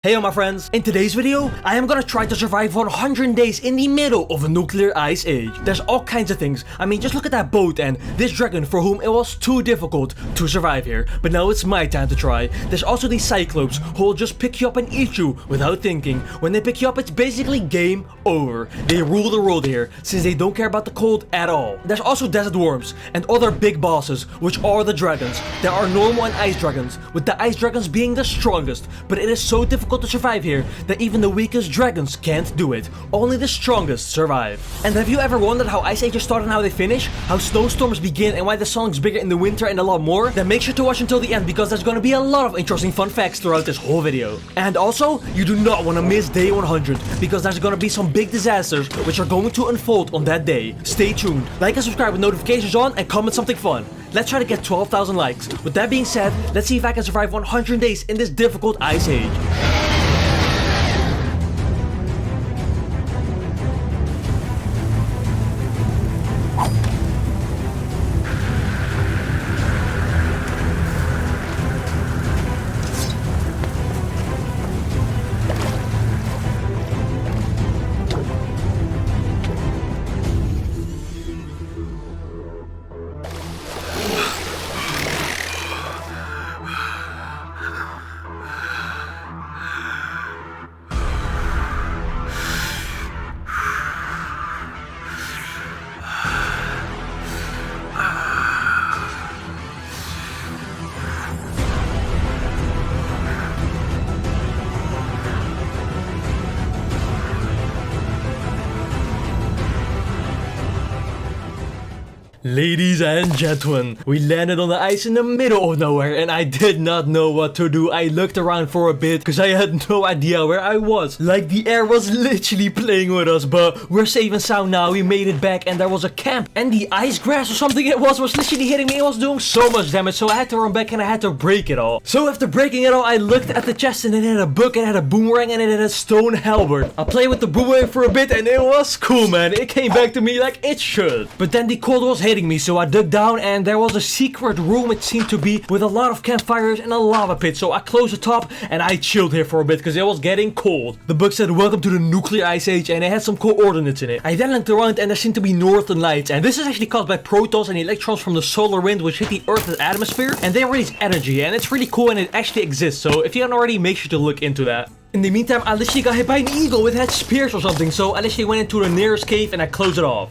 Hey my friends, in today's video, I am gonna try to survive 100 days in the middle of a nuclear ice age. There's all kinds of things. I mean, just look at that boat and this dragon for whom it was too difficult to survive here. But now it's my time to try. There's also these cyclopes who will just pick you up and eat you without thinking. When they pick you up, it's basically game over. They rule the world here, since they don't care about the cold at all. There's also desert worms and other big bosses, which are the dragons. There are normal and ice dragons, with the ice dragons being the strongest. But it is so difficult to survive here that even the weakest dragons can't do it. Only the strongest survive. And have you ever wondered how ice ages start and how they finish? How snowstorms begin and why the song's bigger in the winter and a lot more? Then make sure to watch until the end because there's gonna be a lot of interesting fun facts throughout this whole video. And also, you do not want to miss day 100 because there's gonna be some big disasters which are going to unfold on that day. Stay tuned, like and subscribe with notifications on and comment something fun. Let's try to get 12,000 likes. With that being said, let's see if I can survive 100 days in this difficult ice age. Ladies and gentlemen, we landed on the ice in the middle of nowhere and I did not know what to do. I looked around for a bit because I had no idea where I was. Like the air was literally playing with us, but we're safe and sound now. We made it back and there was a camp and the ice grass or something it was literally hitting me. It was doing so much damage, so I had to run back and I had to break it all. So after breaking it all, I looked at the chest and it had a book, it had a boomerang and it had a stone halberd. I played with the boomerang for a bit and it was cool, man. It came back to me like it should. But then the cold was hitting me, so I dug down and there was a secret room, it seemed to be, with a lot of campfires and a lava pit. So I closed the top and I chilled here for a bit because it was getting cold. The book said welcome to the nuclear ice age and it had some coordinates in it. I then looked around and there seemed to be northern lights, and this is actually caused by protons and electrons from the solar wind which hit the earth's atmosphere, and they release energy, and it's really cool and it actually exists. So if you haven't already, make sure to look into that. In the meantime, I literally got hit by an eagle. It had spears or something, so I literally went into the nearest cave and I closed it off.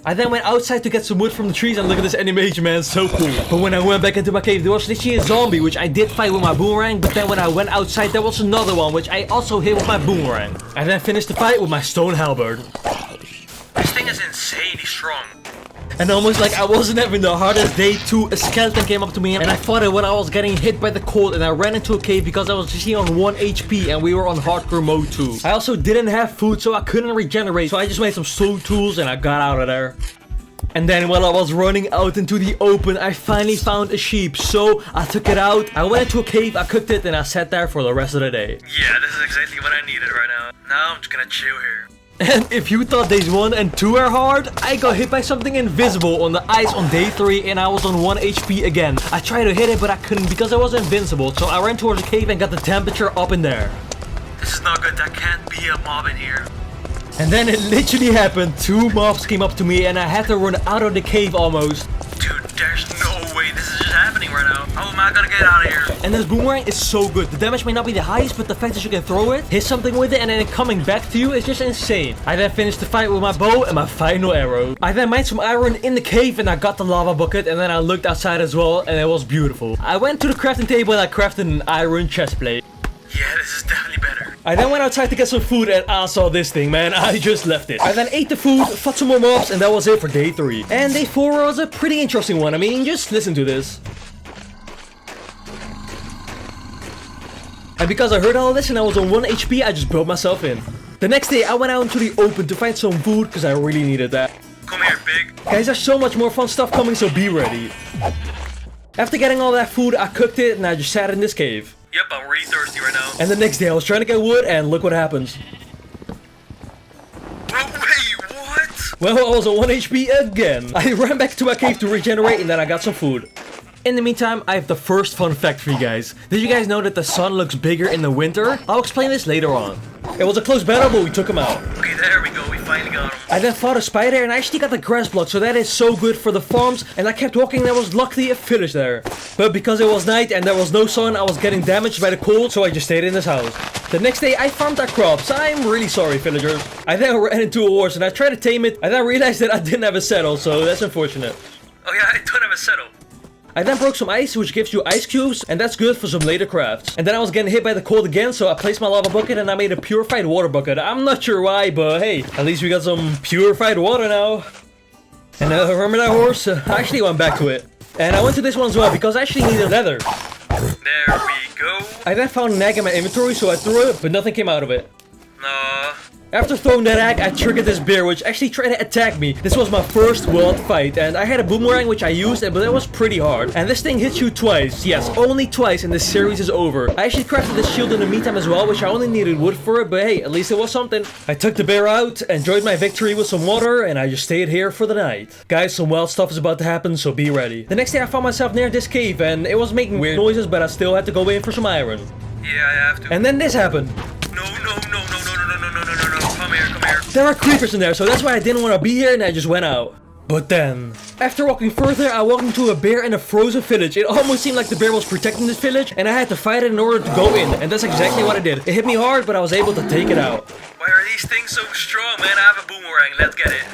I then went outside to get some wood from the trees, and look at this animation, man, so cool. But when I went back into my cave, there was literally a zombie, which I did fight with my boomerang, but then when I went outside, there was another one, which I also hit with my boomerang. I then finished the fight with my stone halberd. This thing is insanely strong. And almost like I wasn't having the hardest day too, a skeleton came up to me and I fought it when I was getting hit by the cold, and I ran into a cave because I was just on 1 HP and we were on hardcore mode too. I also didn't have food, so I couldn't regenerate, so I just made some stone tools and I got out of there. And then while I was running out into the open, I finally found a sheep, so I took it out, I went into a cave, I cooked it, and I sat there for the rest of the day. Yeah, this is exactly what I needed right now. Now I'm just gonna chill here. And if you thought days 1 and 2 were hard, I got hit by something invisible on the ice on day 3 and I was on 1 HP again. I tried to hit it but I couldn't because I was invincible, so I ran towards the cave and got the temperature up in there. This is not good, there can't be a mob in here. And then it literally happened. 2 mobs came up to me and I had to run out of the cave almost. Dude, there's no way this is just happening right now. How am I gonna get out of here? And this boomerang is so good. The damage may not be the highest, but the fact that you can throw it, hit something with it, and then it coming back to you is just insane. I then finished the fight with my bow and my final arrow. I then mined some iron in the cave and I got the lava bucket, and then I looked outside as well and it was beautiful. I went to the crafting table and I crafted an iron chest plate. Yeah, this is definitely better. I then went outside to get some food and I saw this thing, man. I just left it. I then ate the food, fought some more mobs, and that was it for day 3. And day 4 was a pretty interesting one. I mean, just listen to this. And because I heard all this and I was on 1 HP, I just built myself in. The next day, I went out into the open to find some food because I really needed that. Come here, pig. Guys, there's so much more fun stuff coming, so be ready. After getting all that food, I cooked it and I just sat in this cave. Yep, I'm really thirsty right now. And the next day I was trying to get wood and look what happens. Bro, wait, what? Well, I was on 1 HP again. I ran back to my cave to regenerate and then I got some food. In the meantime, I have the first fun fact for you guys. Did you guys know that the sun looks bigger in the winter? I'll explain this later on. It was a close battle, but we took him out. Okay, there we go. We finally got him. I then fought a spider and I actually got the grass block, so that is so good for the farms. And I kept walking and there was luckily a village there. But because it was night and there was no sun, I was getting damaged by the cold, so I just stayed in this house. The next day, I farmed our crops. I'm really sorry, villagers. I then ran into a horse and I tried to tame it. I then realized that I didn't have a saddle, so that's unfortunate. Oh yeah, I don't have a saddle. I then broke some ice, which gives you ice cubes, and that's good for some later crafts. And then I was getting hit by the cold again, so I placed my lava bucket and I made a purified water bucket. I'm not sure why, but hey, at least we got some purified water now. And remember that horse? I actually went back to it. And I went to this one as well, because I actually needed leather. There we go. I then found an egg in my inventory, so I threw it, but nothing came out of it. No. After throwing that egg, I triggered this bear, which actually tried to attack me. This was my first wild fight, and I had a boomerang which I used, but it was pretty hard. And this thing hits you twice. Yes, only twice, and the series is over. I actually crafted this shield in the meantime as well, which I only needed wood for it, but hey, at least it was something. I took the bear out, enjoyed my victory with some water, and I just stayed here for the night. Guys, some wild stuff is about to happen, so be ready. The next day I found myself near this cave, and it was making weird noises, but I still had to go in for some iron. Yeah, I have to. And then this happened. No. Come here. There are creepers in there, so that's why I didn't want to be here and I just went out. But then, after walking further, I walked into a bear in a frozen village. It almost seemed like the bear was protecting this village, and I had to fight it in order to go in. And that's exactly what I did. It hit me hard, but I was able to take it out. Why are these things so strong, man? I have a boomerang. Let's get it.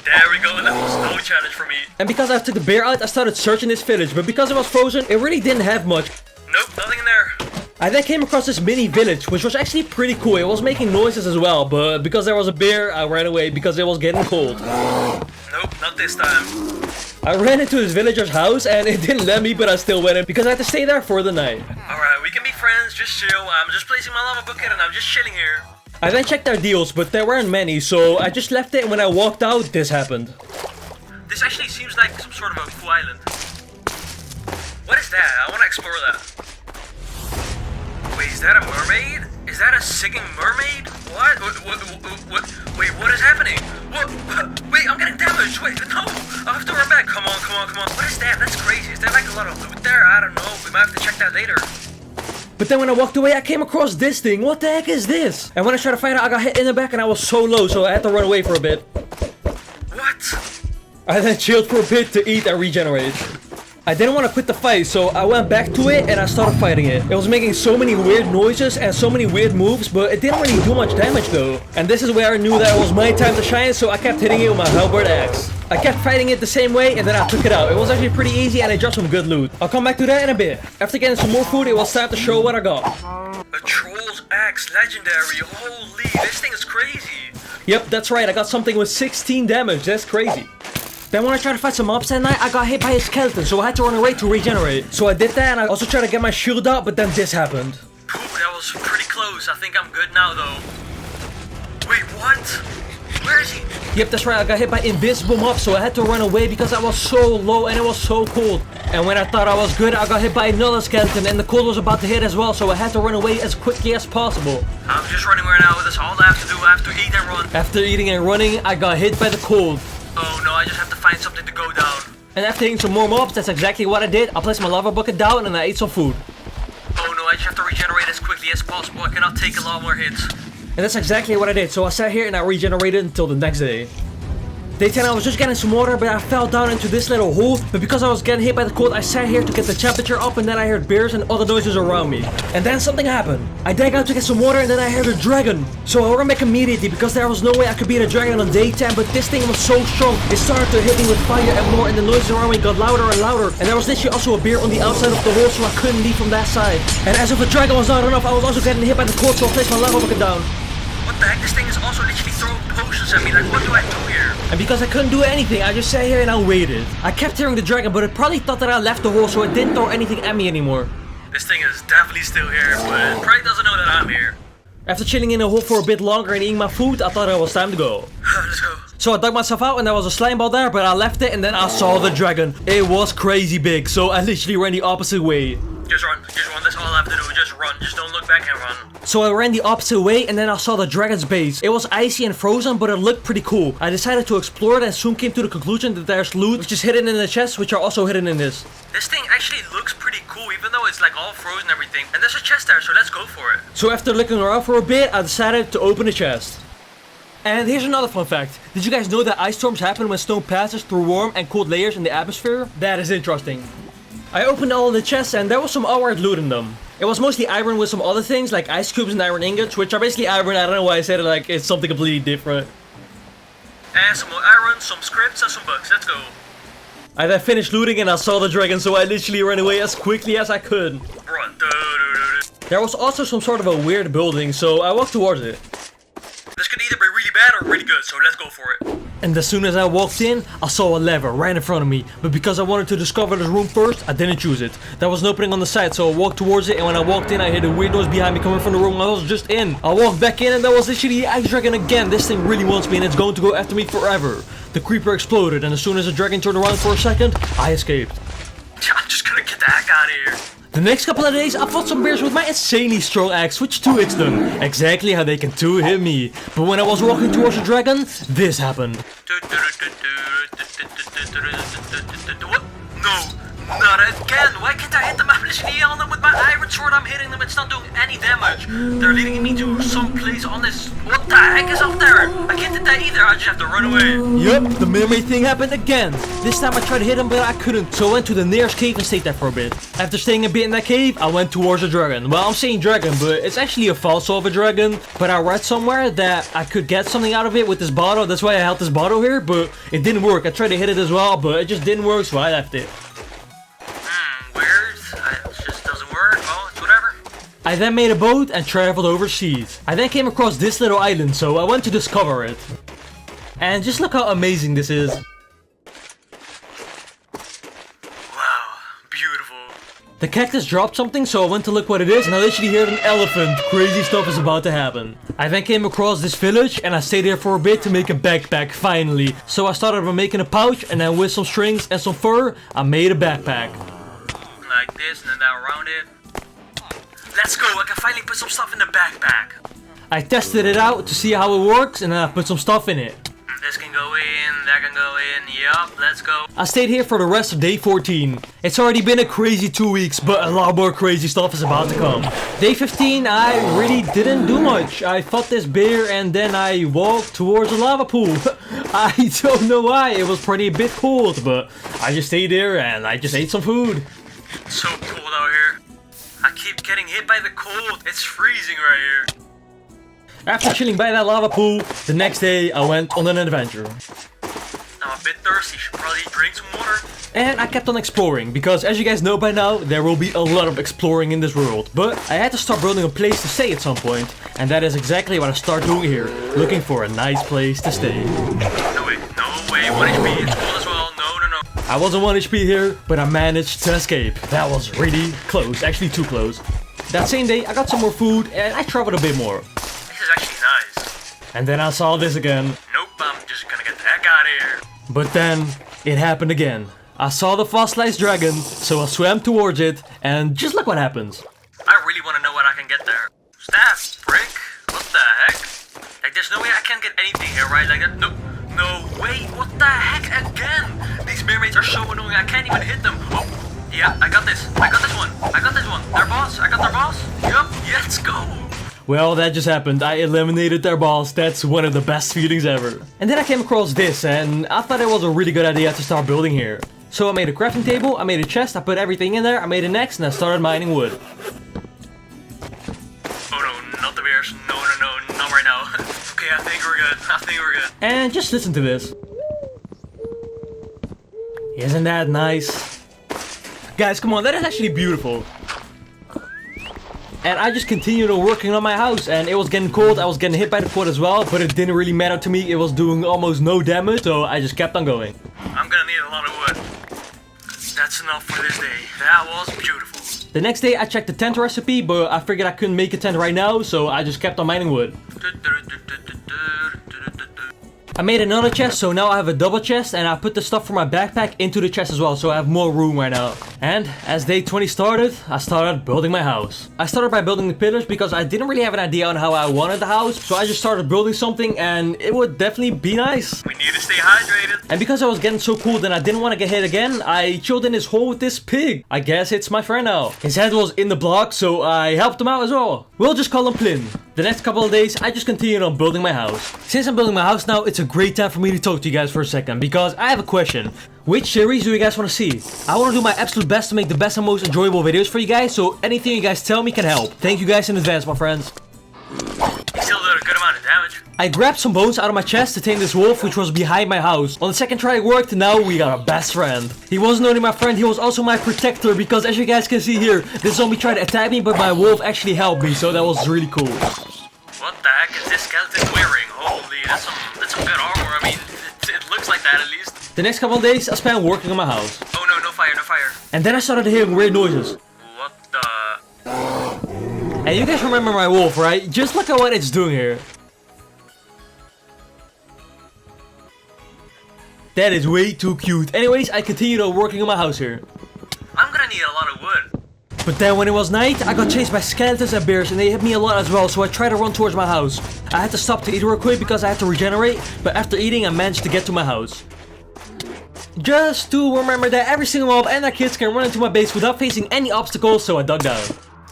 There we go. That was no challenge for me. And because I took the bear out, I started searching this village. But because it was frozen, it really didn't have much. Nope, nothing in there. I then came across this mini village, which was actually pretty cool. It was making noises as well, but because there was a bear, I ran away because it was getting cold. Nope, not this time. I ran into this villager's house and it didn't let me, but I still went in because I had to stay there for the night. Alright, we can be friends, just chill. I'm just placing my lava bucket and I'm just chilling here. I then checked their deals, but there weren't many, so I just left it, and when I walked out, this happened. This actually seems like some sort of a cool island. What is that? I want to explore that. Wait, is that a mermaid? Is that a singing mermaid? What? Wait, what is happening? What? Wait, I'm getting damaged. Wait, no. I'll have to run back. Come on. What is that? That's crazy. Is there like a lot of loot there? I don't know. We might have to check that later. But then when I walked away, I came across this thing. What the heck is this? And when I tried to fight it, I got hit in the back and I was so low, so I had to run away for a bit. What? I then chilled for a bit to eat and regenerate. I didn't want to quit the fight, so I went back to it and I started fighting it. It was making so many weird noises and so many weird moves, but it didn't really do much damage though. And this is where I knew that it was my time to shine, so I kept hitting it with my halberd axe. I kept fighting it the same way and then I took it out. It was actually pretty easy and I dropped some good loot. I'll come back to that in a bit. After getting some more food, it was time to show what I got. A troll's axe, legendary. Holy, this thing is crazy. Yep, that's right. I got something with 16 damage. That's crazy. Then when I tried to fight some mobs that night, I got hit by a skeleton, so I had to run away to regenerate. So I did that, and I also tried to get my shield out, but then this happened. Ooh, that was pretty close. I think I'm good now, though. Wait, what? Where is he? Yep, that's right. I got hit by invisible mobs, so I had to run away because I was so low and it was so cold. And when I thought I was good, I got hit by another skeleton, and the cold was about to hit as well, so I had to run away as quickly as possible. I'm just running right now. That's all I have to do. I have to eat and run. After eating and running, I got hit by the cold. Oh no, I just have to find something to go down. And after hitting some more mobs, that's exactly what I did. I placed my lava bucket down and I ate some food. Oh no, I just have to regenerate as quickly as possible. I cannot take a lot more hits. And that's exactly what I did. So I sat here and I regenerated until the next day. Day 10, I was just getting some water, but I fell down into this little hole. But because I was getting hit by the cold, I sat here to get the temperature up, and then I heard bears and other noises around me. And then something happened. I dug out to get some water, and then I heard a dragon. So I ran back immediately because there was no way I could beat a dragon on day 10, but this thing was so strong. It started to hit me with fire and more, and the noises around me got louder and louder. And there was literally also a bear on the outside of the hole, so I couldn't leave from that side. And as if a dragon was not enough, I was also getting hit by the cold, so I placed my lava bucket down. What the heck? This thing is also literally throwing potions at me. Like, what do I do here? And because I couldn't do anything, I just sat here and I waited. I kept hearing the dragon, but it probably thought that I left the hole, so it didn't throw anything at me anymore. This thing is definitely still here, but it probably doesn't know that I'm here. After chilling in the hole for a bit longer and eating my food, I thought it was time to go. Let's go. So I dug myself out and there was a slime ball there, but I left it and then I saw the dragon. It was crazy big, so I literally ran the opposite way. Just run. That's all I have to do. Just run. Just don't look back and run. So I ran the opposite way and then I saw the dragon's base. It was icy and frozen, but it looked pretty cool. I decided to explore it and soon came to the conclusion that there's loot which is hidden in the chests, which are also hidden in this. This thing actually looks pretty cool, even though it's like all frozen and everything. And there's a chest there, so let's go for it. So after looking around for a bit, I decided to open the chest. And here's another fun fact. Did you guys know that ice storms happen when stone passes through warm and cold layers in the atmosphere? That is interesting. I opened all of the chests and there was some alright loot in them. It was mostly iron with some other things like ice cubes and iron ingots, which are basically iron. I don't know why I said it like it's something completely different. And some more iron, some scripts, and some bugs. Let's go. I then finished looting and I saw the dragon, so I literally ran away as quickly as I could. Run. There was also some sort of a weird building, so I walked towards it. This could either be really bad or really good, so let's go for it. And as soon as I walked in, I saw a lever right in front of me. But because I wanted to discover this room first, I didn't choose it. There was an opening on the side, so I walked towards it, and when I walked in, I heard a weird noise behind me coming from the room I was just in. I walked back in and there was literally the ice dragon again. This thing really wants me and it's going to go after me forever. The creeper exploded, and as soon as the dragon turned around for a second, I escaped. I'm just gonna get the heck out of here. The next couple of days, I fought some bears with my insanely strong axe, which 2x'd them. Exactly how they can 2-hit me. But when I was walking towards the dragon, this happened. What? No, not again. Why can't I hit them? I'm literally on them with my iron sword. I'm hitting them. It's not doing any damage. They're leading me to some place on this. What the heck is up there? I can't hit that either. I just have to run away. Yup, the mermaid thing happened again. This time I tried to hit him, but I couldn't. So I went to the nearest cave and stayed there for a bit. After staying a bit in that cave, I went towards the dragon. Well, I'm saying dragon, but it's actually a fossil of a dragon. But I read somewhere that I could get something out of it with this bottle. That's why I held this bottle here, but it didn't work. I tried to hit it as well, but it just didn't work, so I left it. Weird. It just doesn't work. Well, it's whatever. I then made a boat and traveled overseas. I then came across this little island, so I went to discover it. And just look how amazing this is. Wow, beautiful. The cactus dropped something, so I went to look what it is, and I literally heard an elephant. Crazy stuff is about to happen. I then came across this village, and I stayed there for a bit to make a backpack, finally. So I started by making a pouch, and then with some strings and some fur, I made a backpack. Like this, and then down around it. Let's go, I can finally put some stuff in the backpack. I tested it out to see how it works, and then I put some stuff in it. This can go in, that can go in, yup, let's go. I stayed here for the rest of day 14. It's already been a crazy 2 weeks, but a lot more crazy stuff is about to come. Day 15, I really didn't do much. I fought this bear and then I walked towards a lava pool. I don't know why, it was pretty a bit cold, but I just stayed there and I just ate some food. It's so cold out here. I keep getting hit by the cold, it's freezing right here. After chilling by that lava pool, the next day I went on an adventure. I'm a bit thirsty, should probably drink some water. And I kept on exploring, because as you guys know by now, there will be a lot of exploring in this world. But I had to start building a place to stay at some point, and that is exactly what I started doing here, looking for a nice place to stay. No way, 1 HP, it's cold as well, no. I wasn't 1 HP here, but I managed to escape. That was really close, actually too close. That same day, I got some more food, and I traveled a bit more. This is actually nice. And then I saw this again. Nope, I'm just gonna get the heck out of here. But then, it happened again. I saw the fossilized dragon, so I swam towards it, and just look what happens. I really want to know what I can get there. Staff, brick, what the heck? Like, there's no way I can get anything here, right? Like, no way, what the heck again? These mermaids are so annoying, I can't even hit them. Oh, yeah, I got this one. Their boss, I got their boss. Yup, let's go. Well, that just happened. I eliminated their boss. That's one of the best feelings ever. And then I came across this, and I thought it was a really good idea to start building here. So I made a crafting table, I made a chest, I put everything in there, I made an axe, and I started mining wood. Oh no, not the bears. No, not right now. Okay, I think we're good. And just listen to this. Isn't that nice? Guys, come on, that is actually beautiful. And I just continued on working on my house, and it was getting cold, I was getting hit by the cold as well, but it didn't really matter to me, it was doing almost no damage, so I just kept on going. I'm gonna need a lot of wood. That's enough for this day. That was beautiful. The next day I checked the tent recipe, but I figured I couldn't make a tent right now, so I just kept on mining wood. I made another chest, so now I have a double chest, and I put the stuff from my backpack into the chest as well, so I have more room right now. And as day 20 started, I started building my house. I started by building the pillars because I didn't really have an idea on how I wanted the house, so I just started building something, and it would definitely be nice. We need to stay hydrated. And because I was getting so cold and I didn't want to get hit again, I chilled in this hole with this pig. I guess it's my friend now. His head was in the block, so I helped him out as well. We'll just call him Plin. The next couple of days, I just continued on building my house. Since I'm building my house now, it's a great time for me to talk to you guys for a second, because I have a question. Which series do you guys want to see? I want to do my absolute best to make the best and most enjoyable videos for you guys, so anything you guys tell me can help. Thank you guys in advance, my friends. You still did a good amount of damage. I grabbed some bones out of my chest to tame this wolf, which was behind my house. On the second try it worked, and now we got a best friend. He wasn't only my friend, he was also my protector, because as you guys can see here, this zombie tried to attack me, but my wolf actually helped me, so that was really cool. What the heck is this skeleton wearing? Holy, that's some good armor. I mean, it looks like that at least. The next couple of days, I spent working on my house. Oh no, no fire, no fire. And then I started hearing weird noises. What the... And you guys remember my wolf, right? Just look at what it's doing here. That is way too cute. Anyways, I continued on working on my house here. I'm gonna need a lot of wood. But then when it was night, I got chased by skeletons and bears, and they hit me a lot as well, so I tried to run towards my house. I had to stop to eat real quick because I had to regenerate, but after eating I managed to get to my house. Just to remember that every single mob and their kids can run into my base without facing any obstacles, so I dug down.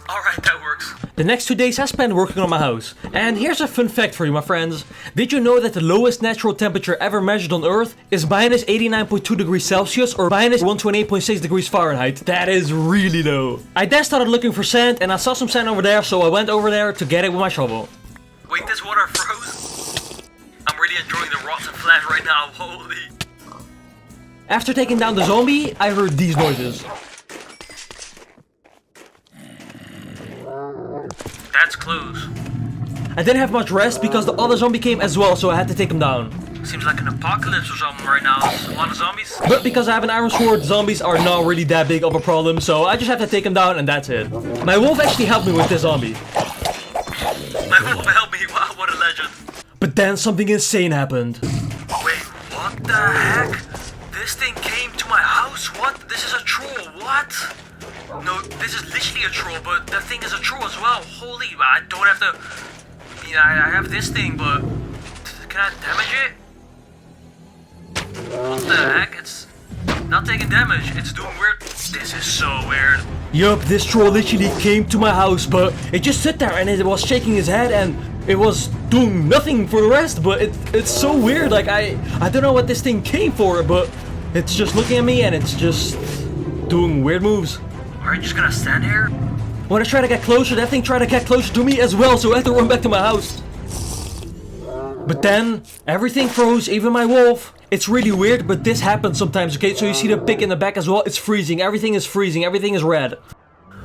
Alright, that works. The next 2 days I spent working on my house. And here's a fun fact for you, my friends. Did you know that the lowest natural temperature ever measured on Earth is minus 89.2 degrees Celsius or minus 128.6 degrees Fahrenheit? That is really low. I then started looking for sand, and I saw some sand over there, so I went over there to get it with my shovel. Wait, this water froze? I'm really enjoying the rotten flat right now, holy. After taking down the zombie, I heard these noises. That's close. I didn't have much rest because the other zombie came as well, so I had to take him down. Seems like an apocalypse or something right now. A lot of zombies. But because I have an iron sword, zombies are not really that big of a problem, so I just have to take him down and that's it. My wolf actually helped me with this zombie. My wolf helped me, wow, what a legend. But then something insane happened. Wait, what the heck? This thing came to my house? What? This is a troll, what? No, this is literally a troll, but that thing is a troll as well. Holy, I don't have to... I mean, I have this thing, but... Can I damage it? What the heck? It's not taking damage. It's doing weird... This is so weird. Yup, this troll literally came to my house, but it just sat there and it was shaking his head and it was doing nothing for the rest, but it's so weird. Like, I don't know what this thing came for, but it's just looking at me and it's just doing weird moves. Are you just gonna stand here? When I tried to get closer, that thing tried to get closer to me as well, so I had to run back to my house. But then, everything froze, even my wolf. It's really weird, but this happens sometimes, okay? So you see the pig in the back as well, it's freezing, everything is red.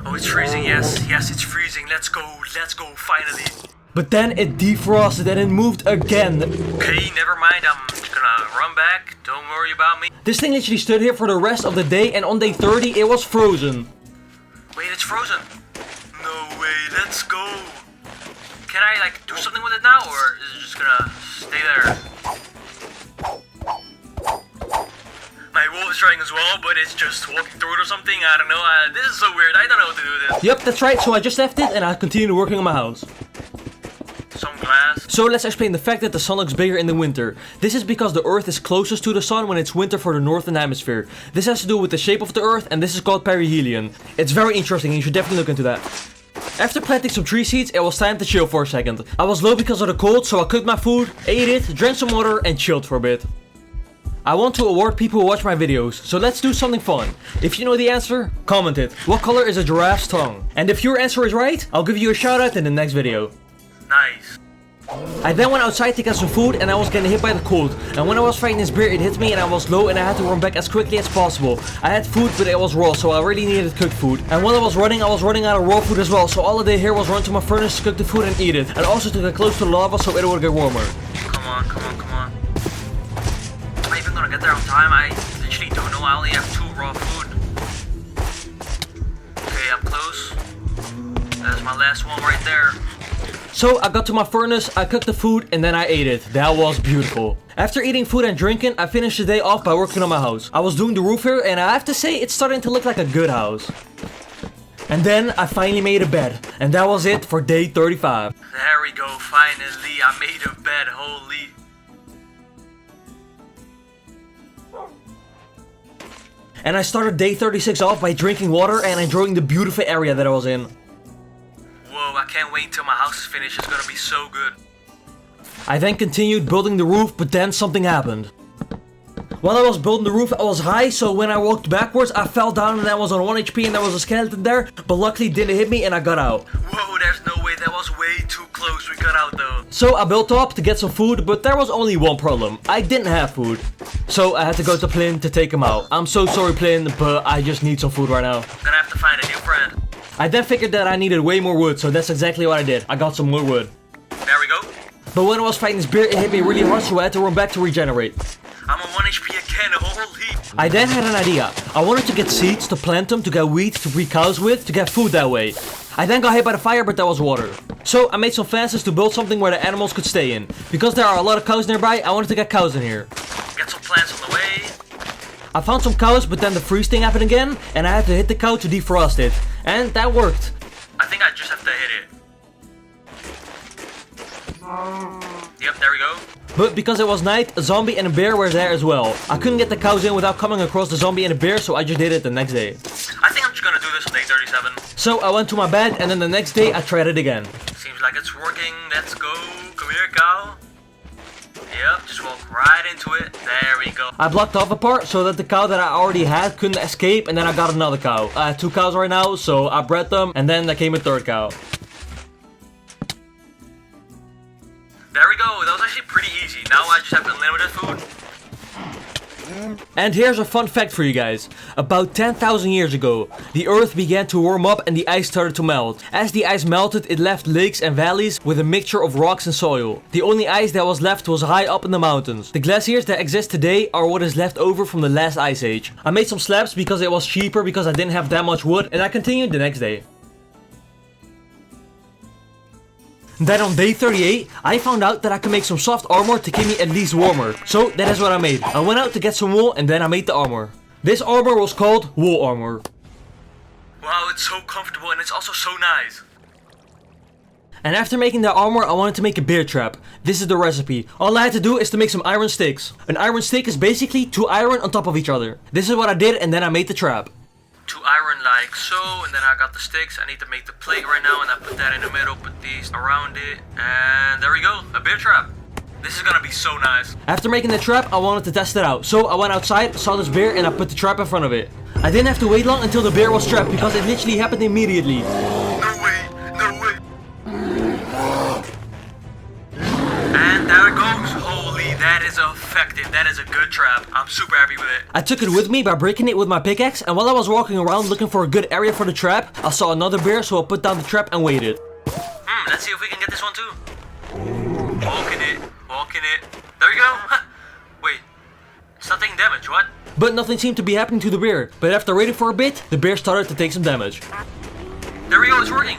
Oh, it's freezing, yes, it's freezing. Let's go, finally. But then it defrosted and it moved again. Okay, never mind, I'm just gonna run back. Don't worry about me. This thing literally stood here for the rest of the day, and on day 30 it was frozen. Wait, it's frozen. No way, let's go. Can I, like, do something with it now, or is it just gonna stay there? My wolf is trying as well, but it's just walking through it or something. I don't know. This is so weird. I don't know what to do with this. Yep, that's right. So I just left it and I continued working on my house. Some glass. So let's explain the fact that the sun looks bigger in the winter. This is because the Earth is closest to the sun when it's winter for the northern hemisphere. This has to do with the shape of the Earth, and this is called perihelion. It's very interesting and you should definitely look into that. After planting some tree seeds, it was time to chill for a second. I was low because of the cold, so I cooked my food, ate it, drank some water and chilled for a bit. I want to award people who watch my videos, so let's do something fun. If you know the answer, comment it. What color is a giraffe's tongue? And if your answer is right, I'll give you a shout out in the next video. Nice. I then went outside to get some food and I was getting hit by the cold. And when I was fighting this bear, it hit me and I was low and I had to run back as quickly as possible. I had food, but it was raw, so I really needed cooked food. And while I was running out of raw food as well, so all I did here was run to my furnace to cook the food and eat it. And also to get close to the lava so it would get warmer. Come on. Am I even gonna get there on time? I literally don't know. I only have 2 raw food. Okay, I'm close. That's my last one right there. So I got to my furnace, I cooked the food, and then I ate it. That was beautiful. After eating food and drinking, I finished the day off by working on my house. I was doing the roof here, and I have to say, it's starting to look like a good house. And then I finally made a bed, and that was it for day 35. There we go, finally, I made a bed, holy. And I started day 36 off by drinking water and enjoying the beautiful area that I was in. Whoa, I can't wait until my house is finished, it's gonna be so good. I then continued building the roof, but then something happened. While I was building the roof, I was high, so when I walked backwards, I fell down and I was on 1 HP and there was a skeleton there, but luckily it didn't hit me and I got out. Whoa, there's no way, that was way too close, we got out though. So I built up to get some food, but there was only one problem. I didn't have food. So I had to go to Plyn to take him out. I'm so sorry Plyn, but I just need some food right now. I'm gonna have to find a new friend. I then figured that I needed way more wood, so that's exactly what I did. I got some more wood. There we go. But when I was fighting this bear, it hit me really hard, so I had to run back to regenerate. I'm on 1 HP again, holy. I then had an idea. I wanted to get seeds to plant them, to get wheat to breed cows with, to get food that way. I then got hit by the fire, but that was water. So I made some fences to build something where the animals could stay in. Because there are a lot of cows nearby, I wanted to get cows in here. Get some plants on the way. I found some cows, but then the freeze thing happened again, and I had to hit the cow to defrost it. And that worked. I think I just have to hit it. Yep, there we go. But because it was night, a zombie and a bear were there as well. I couldn't get the cows in without coming across the zombie and the bear, so I just did it the next day. I think I'm just gonna do this on day 37. So I went to my bed, and then the next day I tried it again. Seems like it's working. Let's go. Come here, cow. Yep, just walk right into it. There we go. I blocked off a part so that the cow that I already had couldn't escape, and then I got another cow. I have 2 cows right now, so I bred them, and then there came a 3rd cow. There we go. That was actually pretty easy. Now I just have unlimited food. And here's a fun fact for you guys. About 10,000 years ago, the earth began to warm up and the ice started to melt. As the ice melted, it left lakes and valleys with a mixture of rocks and soil. The only ice that was left was high up in the mountains. The glaciers that exist today are what is left over from the last ice age. I made some slabs because it was cheaper because I didn't have that much wood, and I continued the next day. Then on day 38, I found out that I could make some soft armor to keep me at least warmer. So that is what I made. I went out to get some wool and then I made the armor. This armor was called wool armor. Wow, it's so comfortable and it's also so nice. And after making the armor, I wanted to make a bear trap. This is the recipe. All I had to do is to make some iron sticks. An iron stick is basically 2 iron on top of each other. This is what I did and then I made the trap. 2 iron like so, and then I got the sticks. I need to make the plate right now, and I put that in the middle, put these around it, and there we go, a bear trap. This is gonna be so nice. After making the trap, I wanted to test it out. So I went outside, saw this bear, and I put the trap in front of it. I didn't have to wait long until the bear was trapped, because it literally happened immediately. No way, no way. And there it goes. Holy, that is effective. That is a good trap. I'm super happy with it. I took it with me by breaking it with my pickaxe, and while I was walking around looking for a good area for the trap, I saw another bear, so I put down the trap and waited. Let's see if we can get this one too. Walking it, walking it. There you go. Wait, it's not taking damage, what? But nothing seemed to be happening to the bear. But after waiting for a bit, the bear started to take some damage. There we go, it's working.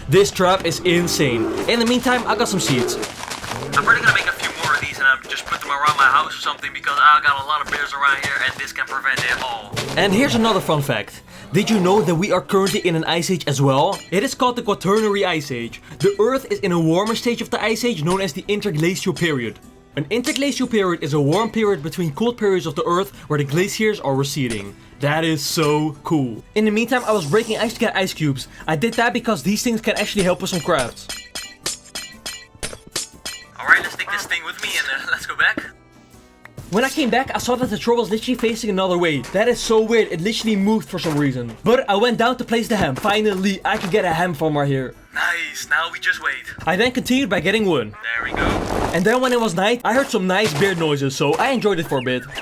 This trap is insane. In the meantime, I got some seeds. I'm probably gonna make a few more of these and I'm just put them around my house or something because I got a lot of bears around here and this can prevent it all. And here's another fun fact. Did you know that we are currently in an ice age as well? It is called the Quaternary Ice Age. The Earth is in a warmer stage of the ice age known as the interglacial period. An interglacial period is a warm period between cold periods of the Earth where the glaciers are receding. That is so cool. In the meantime, I was breaking ice to get ice cubes. I did that because these things can actually help with some crafts. Alright, let's take this thing with me and let's go back. When I came back, I saw that the troll was literally facing another way. That is so weird, it literally moved for some reason. But I went down to place the ham. Finally, I could get a ham from right here. Nice, now we just wait. I then continued by getting wood. There we go. And then when it was night, I heard some nice bear noises, so I enjoyed it for a bit. Wow,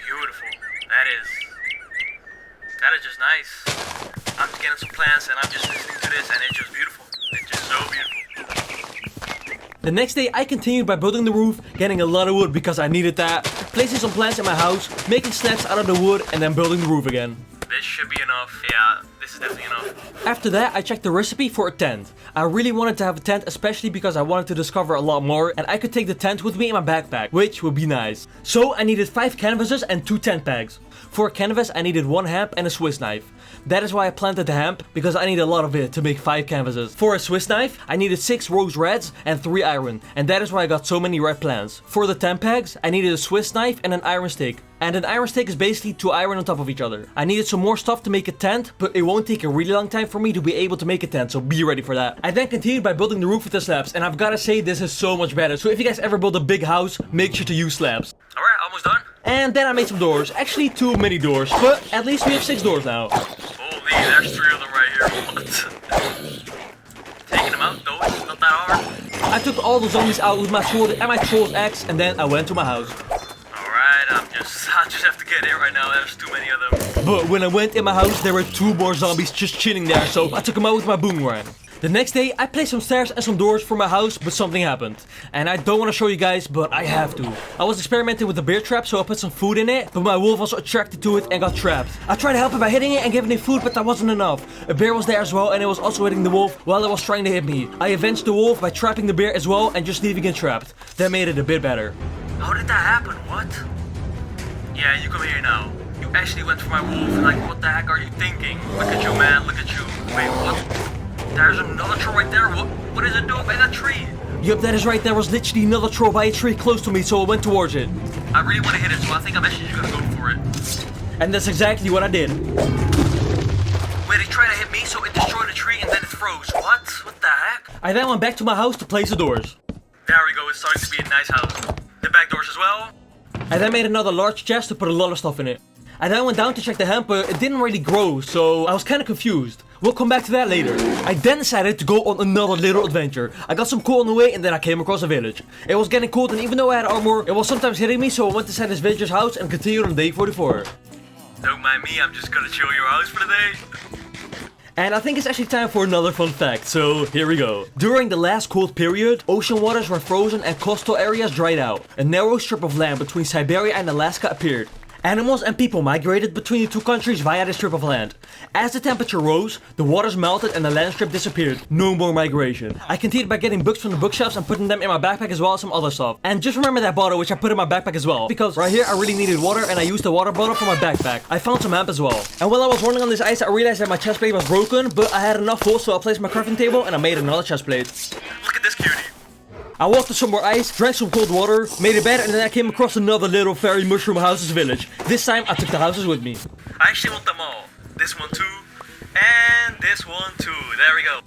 beautiful. That is just nice. I'm just getting some plants and I'm just listening to this and it's just beautiful. It's just so beautiful. The next day, I continued by building the roof, getting a lot of wood because I needed that, placing some plants in my house, making slabs out of the wood, and then building the roof again. This should be enough. Yeah, this is definitely enough. After that, I checked the recipe for a tent. I really wanted to have a tent, especially because I wanted to discover a lot more, and I could take the tent with me in my backpack, which would be nice. So I needed 5 canvases and 2 tent pegs. For a canvas, I needed 1 hemp and a Swiss knife. That is why I planted the hemp, because I need a lot of it to make 5 canvases. For a Swiss knife, I needed 6 rose reds and 3 iron, and that is why I got so many red plants. For the tent pegs, I needed a Swiss knife and an iron stick. And an iron stick is basically 2 iron on top of each other. I needed some more stuff to make a tent, but it won't take a really long time for me to be able to make a tent, so be ready for that. I then continued by building the roof with the slabs, and I've gotta say this is so much better. So if you guys ever build a big house, make sure to use slabs. Alright, almost done. And then I made some doors. Actually, too many doors, but at least we have 6 doors now. Holy, there's 3 of them right here. What? Taking them out though, it's not that hard. I took all the zombies out with my sword and my troll's axe, and then I went to my house. Alright, I just have to get in right now, there's too many of them. But when I went in my house, there were 2 more zombies just chilling there, so I took them out with my boomerang. The next day, I placed some stairs and some doors for my house, but something happened. And I don't want to show you guys, but I have to. I was experimenting with the bear trap, so I put some food in it, but my wolf was attracted to it and got trapped. I tried to help it by hitting it and giving it food, but that wasn't enough. A bear was there as well, and it was also hitting the wolf while it was trying to hit me. I avenged the wolf by trapping the bear as well and just leaving it trapped. That made it a bit better. How did that happen? What? Yeah, you come here now. You actually went for my wolf. Like, what the heck are you thinking? Look at you, man. Look at you. Wait, what? There's another troll right there. What is it doing by that tree? Yup, that is right. There was literally another troll by a tree close to me, so I went towards it. I really want to hit it, so I think I'm actually just gonna go for it. And that's exactly what I did. Wait, it tried to hit me, so it destroyed the tree and then it froze. What? What the heck? I then went back to my house to place the doors. There we go. It's starting to be a nice house. The back doors as well. I then made another large chest to put a lot of stuff in it. I then went down to check the hemp, but it didn't really grow, so I was kind of confused. We'll come back to that later. I then decided to go on another little adventure. I got some coal on the way and then I came across a village. It was getting cold and even though I had armor, it was sometimes hitting me, so I went inside this villager's house and continued on day 44. Don't mind me, I'm just gonna chill your house for the day. And I think it's actually time for another fun fact, so here we go. During the last cold period, ocean waters were frozen and coastal areas dried out. A narrow strip of land between Siberia and Alaska appeared. Animals and people migrated between the 2 countries via this strip of land. As the temperature rose, the waters melted and the land strip disappeared. No more migration. I continued by getting books from the bookshelves and putting them in my backpack as well as some other stuff. And just remember that bottle which I put in my backpack as well. Because right here I really needed water and I used the water bottle for my backpack. I found some hemp as well. And while I was running on this ice I realized that my chest plate was broken, but I had enough wool so I placed my crafting table and I made another chest plate. Look at this cutie. I walked to some more ice, drank some cold water, made a bed, and then I came across another little fairy mushroom houses village. This time I took the houses with me. I actually want them all. This one too, and this one too. There we go.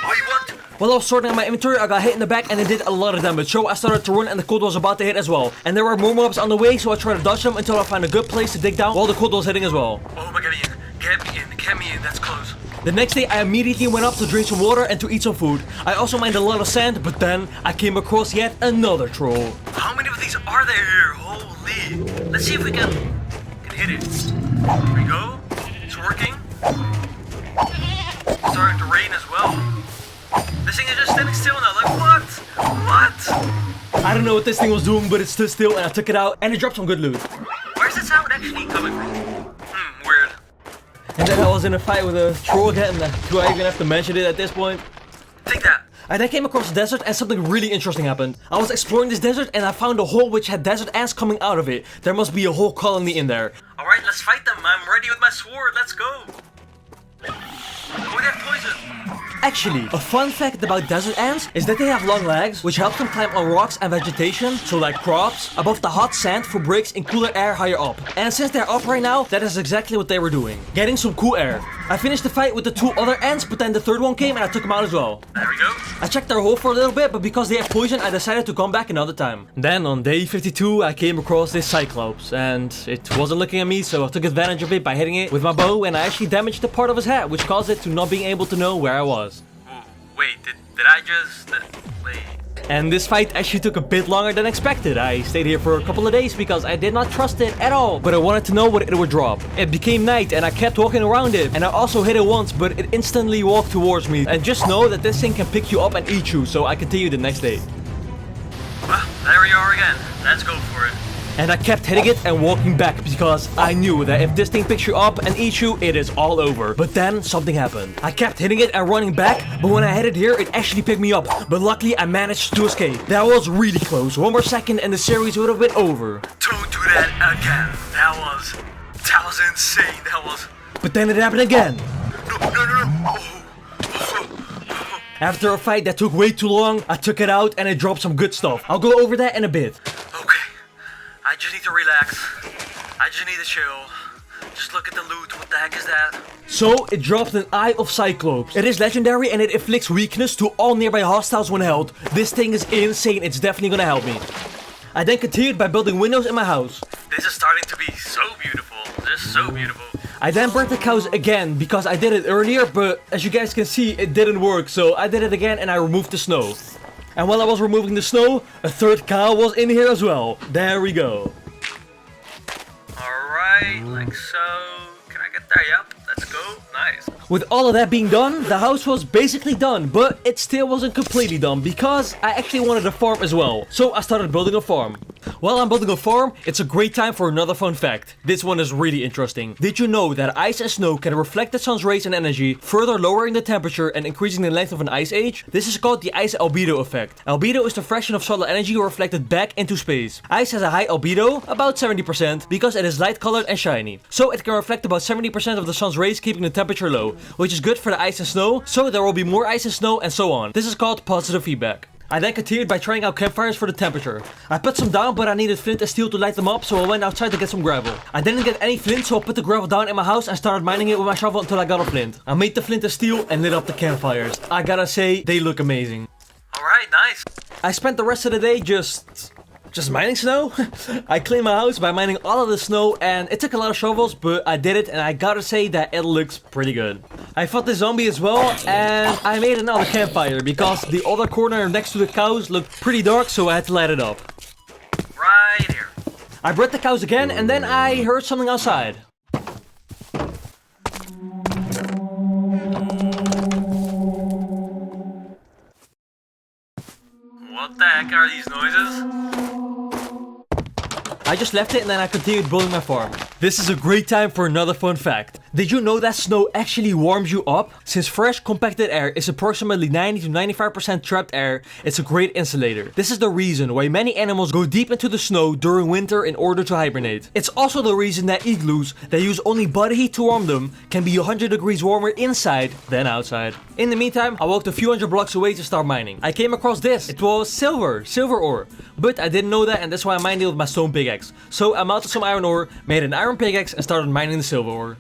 Oh, you what? While I was sorting out my inventory, I got hit in the back and it did a lot of damage, so I started to run and the cold was about to hit as well. And there were more mobs on the way, so I tried to dodge them until I found a good place to dig down while the cold was hitting as well. Oh my god, get me in, that's close. The next day, I immediately went up to drink some water and to eat some food. I also mined a lot of sand, but then I came across yet another troll. How many of these are there here? Holy. Let's see if we can hit it. Here we go. It's working. It's starting to rain as well. This thing is just standing still now. Like, what? What? I don't know what this thing was doing, but it stood still and I took it out and it dropped some good loot. Where's that sound actually coming from? Weird. And then I was in a fight with a troll again. Do I even have to mention it at this point? Take that. I then came across a desert and something really interesting happened. I was exploring this desert and I found a hole which had desert ants coming out of it. There must be a whole colony in there. Alright, let's fight them. I'm ready with my sword. Let's go. Oh, they have poison. Actually, a fun fact about desert ants is that they have long legs, which helps them climb on rocks and vegetation, so like crops, above the hot sand for breaks in cooler air higher up. And since they're up right now, that is exactly what they were doing. Getting some cool air. I finished the fight with the 2 other ants, but then the 3rd one came and I took him out as well. There we go. I checked their hole for a little bit, but because they have poison, I decided to come back another time. Then on day 52, I came across this cyclops, and it wasn't looking at me, so I took advantage of it by hitting it with my bow, and I actually damaged the part of his head, which caused it to not being able to know where I was. Wait, did I just... wait... And this fight actually took a bit longer than expected. I stayed here for a couple of days because I did not trust it at all. But I wanted to know what it would drop. It became night and I kept walking around it. And I also hit it once, but it instantly walked towards me. And just know that this thing can pick you up and eat you. So I continued the next day. Well, there we are again. Let's go for it. And I kept hitting it and walking back because I knew that if this thing picks you up and eats you, it is all over. But then something happened. I kept hitting it and running back, but when I hit it here, it actually picked me up. But luckily, I managed to escape. That was really close. One more second and the series would have been over. Don't do that again. That was insane. That was... But then it happened again. No. After a fight that took way too long, I took it out and it dropped some good stuff. I'll go over that in a bit. Okay. I just need to relax. I just need to chill. Just look at the loot. What the heck is that? So, it dropped an Eye of Cyclops. It is legendary and it inflicts weakness to all nearby hostiles when held. This thing is insane. It's definitely gonna help me. I then continued by building windows in my house. This is starting to be so beautiful. Just so beautiful. I then burnt the cows again because I did it earlier, but as you guys can see, it didn't work. So I did it again and I removed the snow. And while I was removing the snow, a third cow was in here as well. There we go. Alright, like so. Can I get there? Yep, let's go. Nice. With all of that being done, the house was basically done, but it still wasn't completely done because I actually wanted a farm as well. So I started building a farm. While I'm building a farm, it's a great time for another fun fact. This one is really interesting. Did you know that ice and snow can reflect the sun's rays and energy, further lowering the temperature and increasing the length of an ice age? This is called the ice albedo effect. Albedo is the fraction of solar energy reflected back into space. Ice has a high albedo, about 70%, because it is light colored and shiny. So it can reflect about 70% of the sun's rays, keeping the temperature low, which is good for the ice and snow, so there will be more ice and snow and so on. This is called positive feedback. I then continued by trying out campfires for the temperature. I put some down, but I needed flint and steel to light them up, so I went outside to get some gravel. I didn't get any flint, so I put the gravel down in my house and started mining it with my shovel until I got a flint. I made the flint and steel and lit up the campfires. I gotta say, they look amazing. Alright, nice. I spent the rest of the day just mining snow. I cleaned my house by mining all of the snow and it took a lot of shovels, but I did it and I gotta say that it looks pretty good. I fought the zombie as well and I made another campfire because the other corner next to the cows looked pretty dark, so I had to light it up. Right here. I bred the cows again and then I heard something outside. What the heck are these noises? I just left it and then I continued building my farm. This is a great time for another fun fact. Did you know that snow actually warms you up? Since fresh compacted air is approximately 90 to 95% trapped air, it's a great insulator. This is the reason why many animals go deep into the snow during winter in order to hibernate. It's also the reason that igloos that use only body heat to warm them can be 100 degrees warmer inside than outside. In the meantime, I walked a few hundred blocks away to start mining. I came across this. It was silver ore. But I didn't know that and that's why I mined it with my stone pickaxe. So I melted some iron ore, made an iron pickaxe and started mining the silver ore.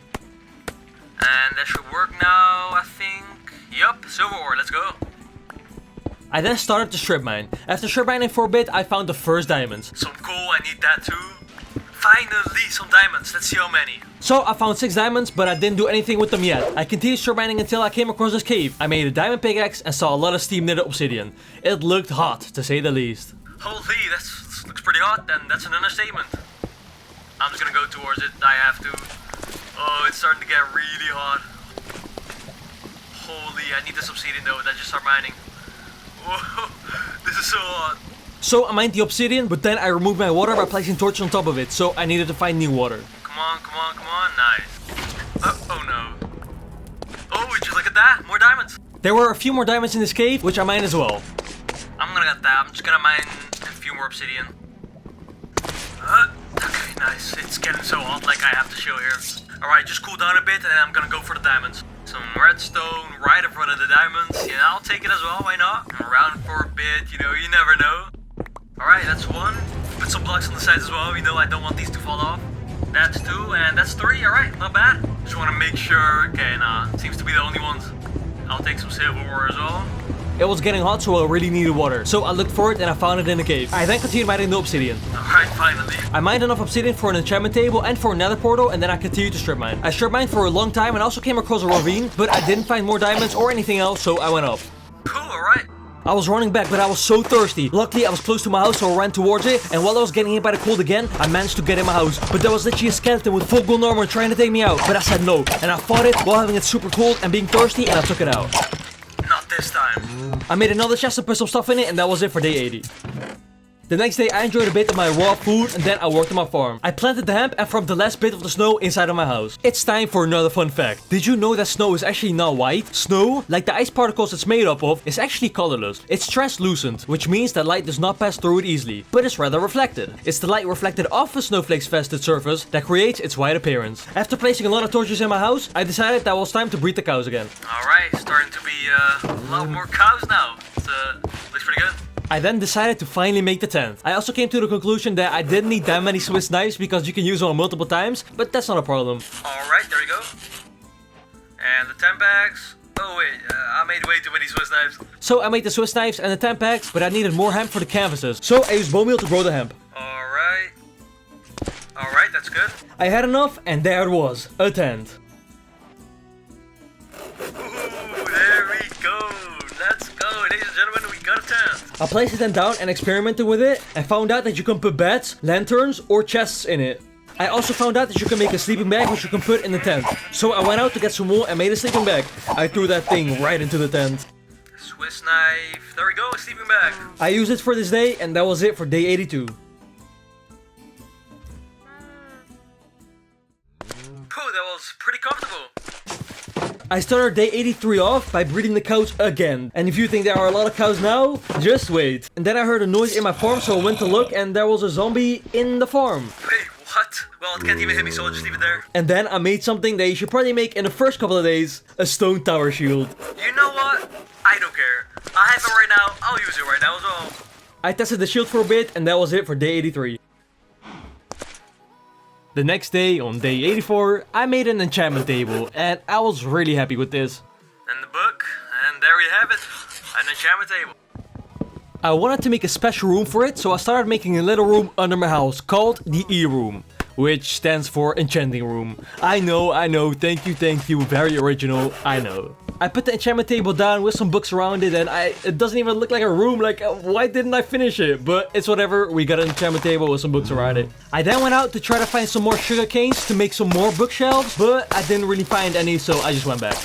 And that should work now, I think. Yup, silver ore, let's go. I then started to strip mine. After strip mining for a bit, I found the first diamonds. Some coal, I need that too. Finally, some diamonds, let's see how many. So I found 6 diamonds, but I didn't do anything with them yet. I continued strip mining until I came across this cave. I made a diamond pickaxe and saw a lot of steam near the obsidian. It looked hot, to say the least. Holy, that looks pretty hot, and that's an understatement. I'm just gonna go towards it, I have to. Oh, it's starting to get really hot. Holy, I need this obsidian though, that just start mining. Whoa, this is so hot. So I mined the obsidian, but then I removed my water by placing torches on top of it, so I needed to find new water. Come on, nice. Oh no. Oh, would you look at that? More diamonds. There were a few more diamonds in this cave, which I mined as well. I'm gonna get that, I'm just gonna mine a few more obsidian. Okay, nice. It's getting so hot, like I have to chill here. Alright, just cool down a bit and then I'm gonna go for the diamonds. Some redstone right in front of the diamonds. Yeah, I'll take it as well, why not? I'm around for a bit, you know, you never know. Alright, that's 1. Put some blocks on the sides as well, you know I don't want these to fall off. That's 2, and that's 3, alright, not bad. Just wanna make sure, okay, nah, seems to be the only ones. I'll take some silver ore as well. It was getting hot, so I really needed water. So I looked for it and I found it in a cave. I then continued mining the obsidian. Alright, finally. I mined enough obsidian for an enchantment table and for another portal, and then I continued to strip mine. I strip mined for a long time and also came across a ravine, but I didn't find more diamonds or anything else, so I went up. Cool, alright. I was running back, but I was so thirsty. Luckily, I was close to my house, so I ran towards it, and while I was getting hit by the cold again, I managed to get in my house. But there was literally a skeleton with full gold armor trying to take me out, but I said no, and I fought it while having it super cold and being thirsty, and I took it out. Not this time. I made another chest and put some stuff in it, and that was it for day 80. The next day I enjoyed a bit of my raw food and then I worked on my farm. I planted the hemp and farmed the last bit of the snow inside of my house. It's time for another fun fact. Did you know that snow is actually not white? Snow, like the ice particles it's made up of, is actually colorless. It's translucent, which means that light does not pass through it easily, but is rather reflected. It's the light reflected off the snowflake's vested surface that creates its white appearance. After placing a lot of torches in my house, I decided that it was time to breed the cows again. Alright, starting to be a lot more cows now. Looks pretty good. I then decided to finally make the tent. I also came to the conclusion that I didn't need that many Swiss knives because you can use them multiple times, but that's not a problem. Alright, there we go. And the 10 bags. Oh wait, I made way too many Swiss knives. So I made the Swiss knives and the 10 packs, but I needed more hemp for the canvases. So I used bone meal to grow the hemp. Alright. Alright, that's good. I had enough and there it was, a tent. Ooh, there we go. Let's go, ladies and gentlemen, we got a tent. I placed it then down and experimented with it and found out that you can put beds, lanterns or chests in it. I also found out that you can make a sleeping bag which you can put in the tent. So I went out to get some wool and made a sleeping bag. I threw that thing right into the tent. Swiss knife. There we go, a sleeping bag. I used it for this day and that was it for day 82. Oh, that was pretty comfortable. I started day 83 off by breeding the cows again. And if you think there are a lot of cows now, just wait. And then I heard a noise in my farm, so I went to look and there was a zombie in the farm. Wait, what? Well, it can't even hit me, so I'll just leave it there. And then I made something that you should probably make in the first couple of days. A stone tower shield. You know what? I don't care. I have it right now. I'll use it right now as well. I tested the shield for a bit and that was it for day 83. The next day, on day 84, I made an enchantment table, and I was really happy with this. And the book, and there we have it, an enchantment table. I wanted to make a special room for it, so I started making a little room under my house called the E-room, which stands for enchanting room. I know, thank you, very original, I know. I put the enchantment table down with some books around it and it doesn't even look like a room, like why didn't I finish it? But it's whatever, we got an enchantment table with some books around it. I then went out to try to find some more sugar canes to make some more bookshelves, but I didn't really find any, so I just went back.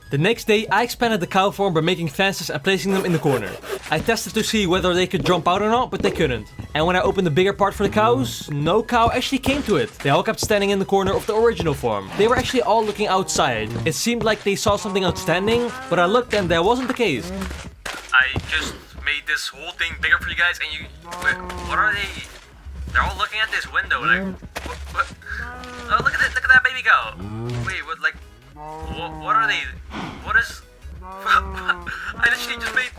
The next day, I expanded the cow farm by making fences and placing them in the corner. I tested to see whether they could jump out or not, but they couldn't. And when I opened the bigger part for the cows, no cow actually came to it. They all kept standing in the corner of the original farm. They were actually all looking outside. It seemed like they saw something outstanding, but I looked and that wasn't the case. I just made this whole thing bigger for you guys, and you... Wait, what are they? They're all looking at this window, like... What? Oh, look at that baby cow. Wait, what, like... What are they? What is... I literally just made...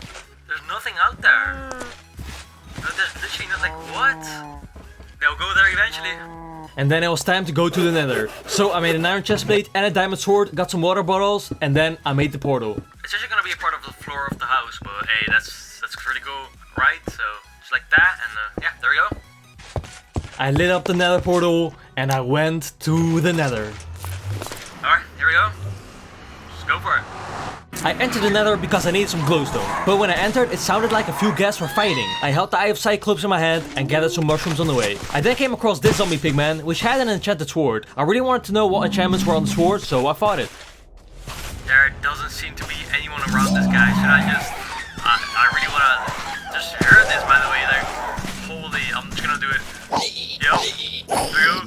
There's nothing out there. There's literally not, like, what? They'll go there eventually. And then it was time to go to the nether. So I made an iron chest plate and a diamond sword, got some water bottles, and then I made the portal. It's actually gonna be a part of the floor of the house, but hey, that's pretty cool, right? So, just like that, and yeah, there we go. I lit up the nether portal, and I went to the nether. Alright, here we go. Just go for it. I entered the nether because I needed some glowstone, but when I entered it sounded like a few ghasts were fighting. I held the Eye of Cyclops in my hand and gathered some mushrooms on the way. I then came across this zombie pigman, which had an enchanted sword. I really wanted to know what enchantments were on the sword, so I fought it. There doesn't seem to be anyone around this guy. Should I just... I really wanna just hear this, by the way. Like, holy, I'm just gonna do it. Yep, there we go.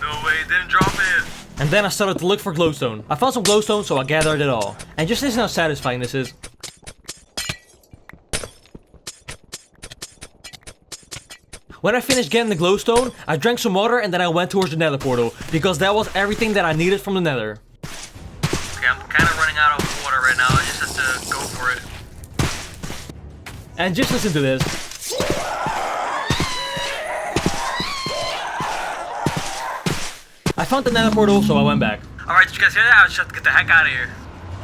No way, it didn't drop it. And then I started to look for glowstone. I found some glowstone, so I gathered it all. And just listen how satisfying this is. When I finished getting the glowstone, I drank some water and then I went towards the nether portal, because that was everything that I needed from the nether. Okay, I'm kind of running out of water right now. I just have to go for it. And just listen to this. I found the nether portal, so I went back. Alright, did you guys hear that? I just have to get the heck out of here.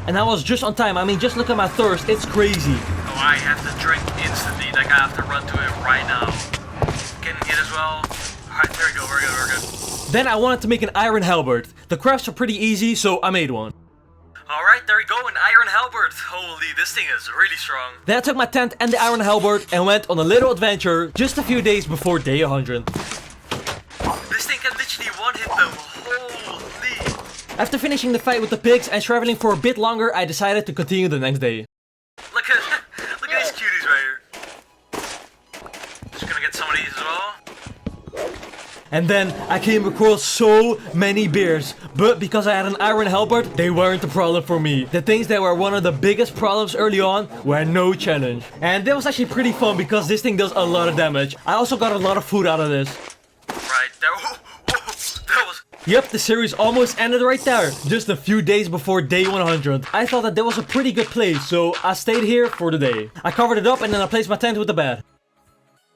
And I was just on time. I mean, just look at my thirst. It's crazy. Oh, I have to drink instantly. Like, I have to run to it right now. Getting hit as well. Alright, there we go. We're good. Then I wanted to make an iron halberd. The crafts are pretty easy, so I made one. Alright, there we go. An iron halberd. Holy, this thing is really strong. Then I took my tent and the iron halberd and went on a little adventure just a few days before day 100. This thing can literally one-hit them. Holy. After finishing the fight with the pigs and traveling for a bit longer, I decided to continue the next day. Look at these cuties right here. And then I came across so many bears, but because I had an iron halberd, they weren't a problem for me. The things that were one of the biggest problems early on were no challenge. And that was actually pretty fun because this thing does a lot of damage. I also got a lot of food out of this. Right there. That was... Yep, the series almost ended right there, just a few days before day 100. I thought that was a pretty good place, so I stayed here for the day. I covered it up and then I placed my tent with the bed.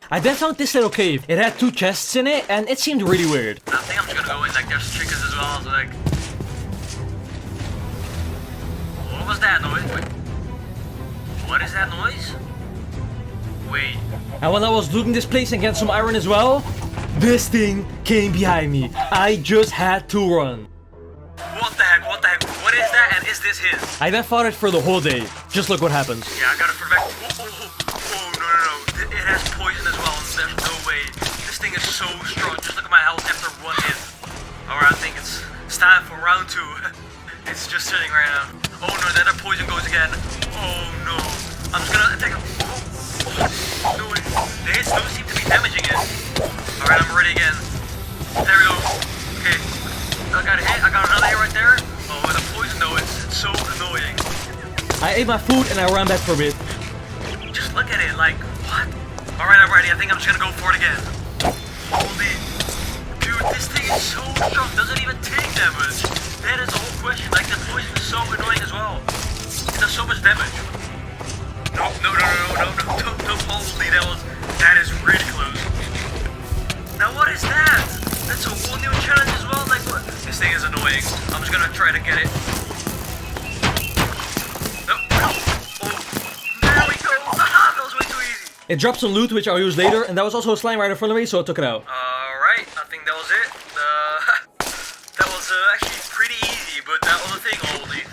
I then found this little cave. It had 2 chests in it, and it seemed really weird. I think I'm just gonna go in, like, there's chickens as well, so, like... What was that noise? Wait. What is that noise? Wait. And when I was looting this place and getting some iron as well, this thing came behind me. I just had to run. What the heck? What the heck? What is that, and is this his? I then fought it for the whole day. Just look what happens. Yeah, I got it for the back. No. It has poison as well, and there's no way. This thing is so strong. Just look at my health after 1 hit. Alright, I think it's time for round 2. It's just sitting right now. Oh no, then the poison goes again. Oh no. I'm just gonna attack him. No, the hits don't seem to be damaging it. Alright, I'm ready again. There we go. Okay. I got a hit. I got another hit right there. Oh, the poison though, it's so annoying. I ate my food and I ran back for a bit. Just look at it, like, what? Alright, I'm ready. I think I'm just gonna go for it again. Holy. Dude, this thing is so strong. Doesn't even take damage. That is the whole question. Like, the poison is so annoying as well. It does so much damage. No. Holy, that is really close. Now, what is that? That's a whole new challenge as well. Like, what? This thing is annoying. I'm just gonna try to get it. No. Oh, there we go. Haha, that was way too easy. It dropped some loot which I'll use later, and that was also a slime right in front of me, so I took it out. Alright, I think that was it. That was actually pretty easy, but that other thing, holy.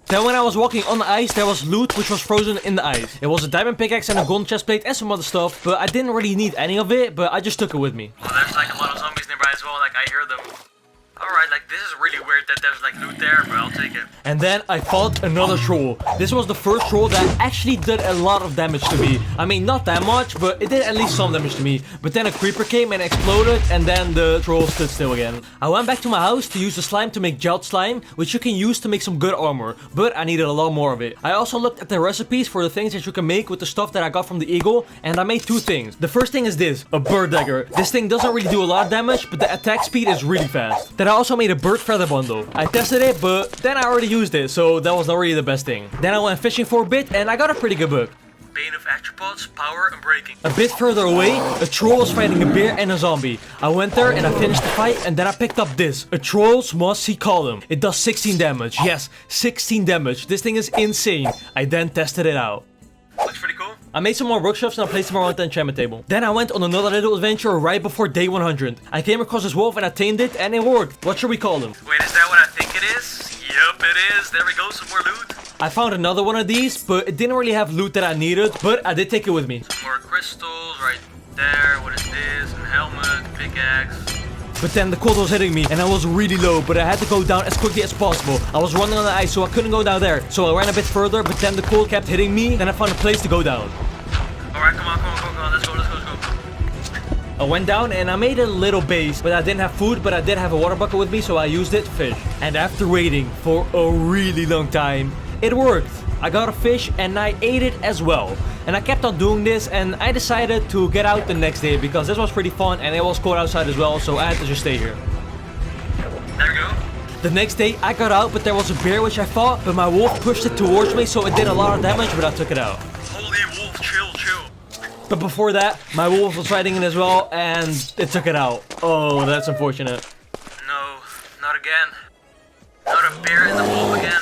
Then when I was walking on the ice, there was loot which was frozen in the ice. It was a diamond pickaxe and a golden chest plate and some other stuff, but I didn't really need any of it, but I just took it with me. Well, there's like a lot of zombies nearby as well, like I hear them. Alright, like this is really weird that there's like loot there, but I'll take it. And then I fought another troll. This was the first troll that actually did a lot of damage to me. I mean, not that much, but it did at least some damage to me. But then a creeper came and exploded, and then the troll stood still again. I went back to my house to use the slime to make gelled slime, which you can use to make some good armor, but I needed a lot more of it. I also looked at the recipes for the things that you can make with the stuff that I got from the eagle, and I made 2 things. The first thing is this, a bird dagger. This thing doesn't really do a lot of damage, but the attack speed is really fast. Then I also made a bird feather bundle. I tested it, but then I already used it, so that was not really the best thing. Then I went fishing for a bit, and I got a pretty good book. Bane of Arthropods, Power and Breaking. A bit further away, a troll was fighting a bear and a zombie. I went there and I finished the fight, and then I picked up this. A Troll's Mossy Column. It does 16 damage. Yes, 16 damage. This thing is insane. I then tested it out. Looks pretty cool. I made some more bookshelves and I placed them around the enchantment table. Then I went on another little adventure right before day 100. I came across this wolf and I tamed it, and it worked. What should we call him? Wait, is that what I think it is? Yup, it is. There we go, some more loot. I found another one of these, but it didn't really have loot that I needed, but I did take it with me. Some more crystals right there. What is this? A helmet, pickaxe. But then the cold was hitting me and I was really low, but I had to go down as quickly as possible. I was running on the ice, so I couldn't go down there. So I ran a bit further, but then the cold kept hitting me. Then I found a place to go down. Alright, come on. Let's go. I went down and I made a little base, but I didn't have food, but I did have a water bucket with me, so I used it to fish. And after waiting for a really long time, it worked. I got a fish and I ate it as well. And I kept on doing this, and I decided to get out the next day because this was pretty fun and it was cold outside as well, so I had to just stay here. There we go. The next day I got out, but there was a bear which I fought, but my wolf pushed it towards me, so it did a lot of damage, but I took it out. Holy wolf, chill. But before that, my wolf was fighting it as well, and it took it out. Oh, that's unfortunate. No, not again. Not a bear and the wolf again.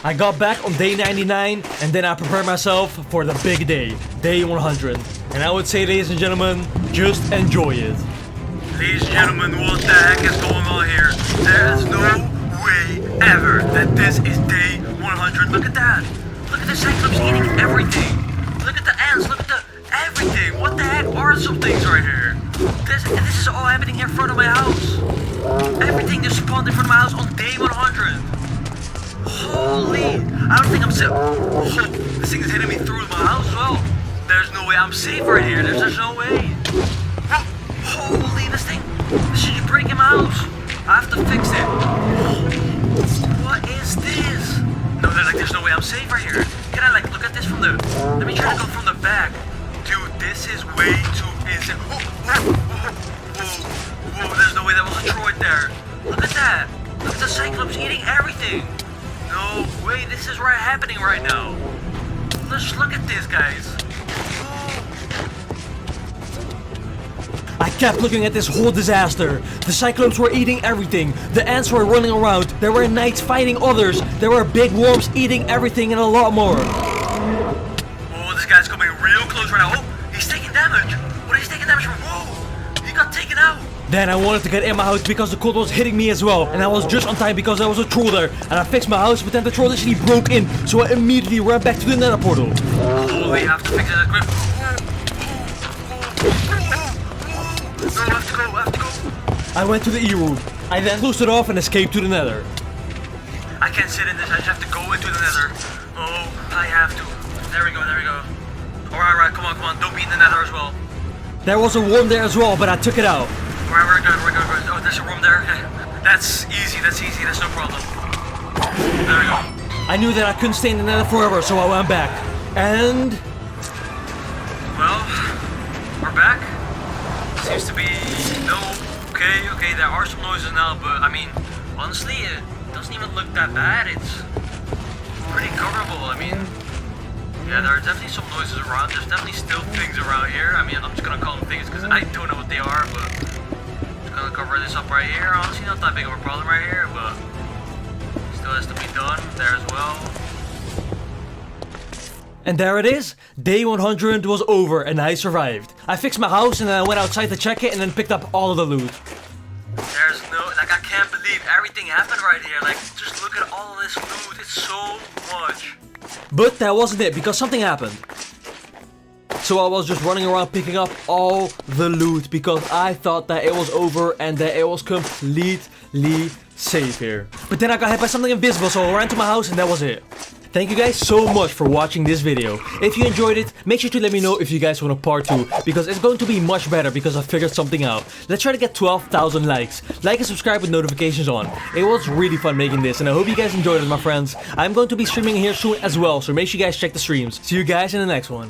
I got back on day 99, and then I prepared myself for the big day, day 100. And I would say, ladies and gentlemen, just enjoy it. Ladies and gentlemen, what the heck is going on here? There's no way ever that this is day 100. Look at that. Look at the cyclops eating everything. Look at the ants. Look at the everything. What the heck are some things right here? This is all happening in front of my house. Everything just spawned in front of my house on day 100. Holy! I don't think I'm safe. Oh, this thing is hitting me through my house as well. There's no way I'm safe right here. There's no way. Holy, this thing. This is breaking my house. I have to fix it. What is this? No, like, there's no way I'm safe right here. Can I like look at this from the... Let me try to go from the back. Dude, this is way too insane. Whoa, there's no way that was a droid there. Look at that. Look at the Cyclops eating everything. No way, this is right happening right now. Let's look at this, guys. I kept looking at this whole disaster. The Cyclones were eating everything. The ants were running around. There were knights fighting others. There were big worms eating everything and a lot more. Oh, this guy's coming real close right now. Oh, he's taking damage. What is he taking damage from? Whoa, he got taken out. Then I wanted to get in my house because the cold was hitting me as well. And I was just on time because there was a troll there. And I fixed my house, but then the troll actually broke in. So I immediately ran back to the nether portal. Oh, we have to fix it quick. No, I have to go. I went to the E-room. I then closed it off and escaped to the nether. I can't sit in this, I just have to go into the nether. Oh, I have to. There we go. Alright, come on, don't be in the nether as well. There was a worm there as well, but I took it out. Alright, we're good. Oh, there's a room there. Okay. That's easy, that's no problem. There we go. I knew that I couldn't stay in the nether forever, so I went back. And... well, we're back. Seems to be no... Okay, there are some noises now, but I mean, honestly, it doesn't even look that bad. It's pretty coverable. I mean, yeah, there are definitely some noises around. There's definitely still things around here. I mean, I'm just gonna call them things because I don't know what they are, but I'm just gonna cover this up right here. Honestly, not that big of a problem right here, but still has to be done there as well. And there it is. Day 100 was over and I survived. I fixed my house and then I went outside to check it and then picked up all of the loot. There's no, like, I can't believe everything happened right here. Like, just look at all of this loot. It's so much. But that wasn't it because something happened. So I was just running around picking up all the loot because I thought that it was over and that it was completely safe here. But then I got hit by something invisible, so I ran to my house and that was it. Thank you guys so much for watching this video. If you enjoyed it, make sure to let me know if you guys want a part 2 because it's going to be much better because I figured something out. Let's try to get 12,000 likes. Like and subscribe with notifications on. It was really fun making this and I hope you guys enjoyed it, my friends. I'm going to be streaming here soon as well, so make sure you guys check the streams. See you guys in the next one.